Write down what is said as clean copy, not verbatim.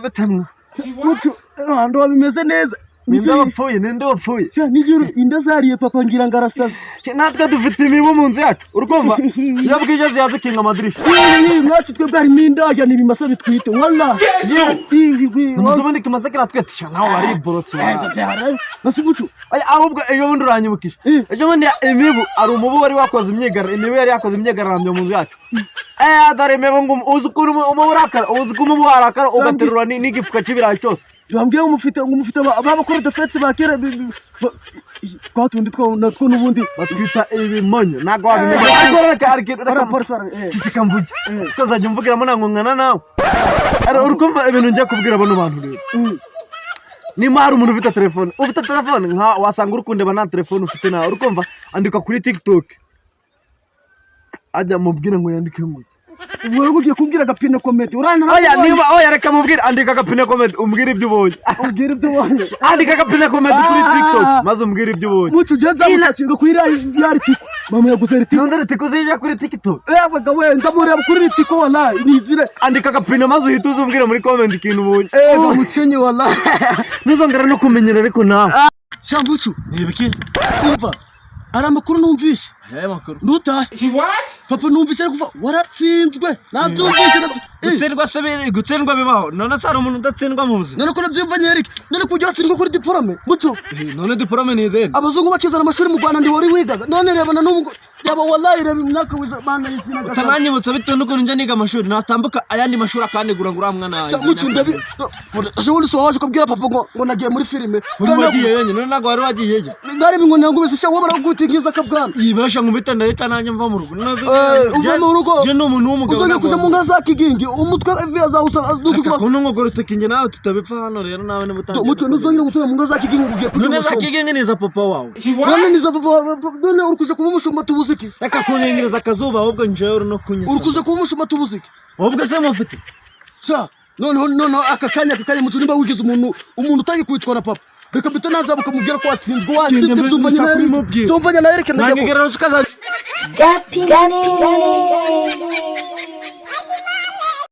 Batemwa. Mucyo ando bimeze neza. Ninde wapfuye. Nijuru inda zariye papa ngira ngarasaza. Natwe dufite imibu mu nzu yacu. Urumva? Iyo bwije ziyaze kinga amadirisha. Mwacu twe bwari mindajya ni bimasa bitwite. Wallah. Muzubone kimaze kiratwetisha nawe bari borotse. Nasubucu. Ahubwo ejo bundi uranyibukije. Ejo bundi imibu ari umubu wari wakoze imyegara. Imibu yari yakoze imyegarambyo mu nzu yacu. Dore imibu ngo uzukuru umuburakara, uzukuru mubarakara ugaterura n'igifuka kibirayi cyose. Bambwiye umufite abakora defense bakera twatundi natwo nubundi batwita ibimonyo nago wabimenye kikamvuge tuzajya mvugiramo nangongana nawe urukumva ibintu ngiye kubwira bano bantu rero nima hari umuntu ufite telefone nka wasanga urukundeba na telefone ufite nawe urukumva andika kuri TikTok ajya mubwira ngo yandike ngo wewe ugiye kubwira agapine comment urana oya reka mubwira andika agapine comment umbwira ibyo ubonye andika agapine comment kuri TikTok maze umbwira ibyo ubonye mucu genza musacinga kuri yari tiko mama yaguze ritiko none ritiko zije kuri TikTok baga we ndamureba kuri ritiko wallahi nizire andika agapine maze uhita uzumbwira muri comment ikintu ubonye bamucenye wallahi nuzongera no kumenyera ariko nawe cyambucu nibiki umva ara makuru numvishe makuru nduta papa numvishe kuva waratsinzwe nabyumvishe gutsindwa bibaho none sara umuntu udatsindwa mu buzima none ko nabyumva nyerike none kujya watsindwa kuri diplome muco none diplome ni ideni abazungu bakizana amashuri mu Rwanda ndi wari wigaga none rebana n'ubwo yaba wallahi reba imyaka wiza bana yisina gaza tananyibutsa bitewe n'uko njye niga amashuri natambuka ayandi mashuri akanegura ngo uramwana wawe muco ndabi aje wuri so waje kubwira papa ngo nagiye muri filime wagiye yenye none nago wari wagiye yenye ndari bingo nangubise sha wabara gutingiza kabwana ibasha ngubita ndahita nanjye mva mu rugo uva mu rugo je no umuntu w'umugabo uzanye kuja mu ngaza kigingi umutwe vya za usa dukuba kuno ngogoro tekinge nawe tutabipfa hano rero nawe n'ubutangiye muco nuzongera gusubira mu ngaza kigingi ugiye kuja none za kigingi niza papa wawe none niza papa none urukuje kuba umushumba tubuziki reka kunyengereza akazuba ahubwo njewe no kunyisa urukuje kuba umushumba tubuziki ahubwo se mufite sha none aka kanya muco nimba wigize umuntu utagiye kwitwa na papa reka bita naza bukamubwira ko watsinzwe watsinzwe tumvanya na yerekana nangegera ukaza Gapingane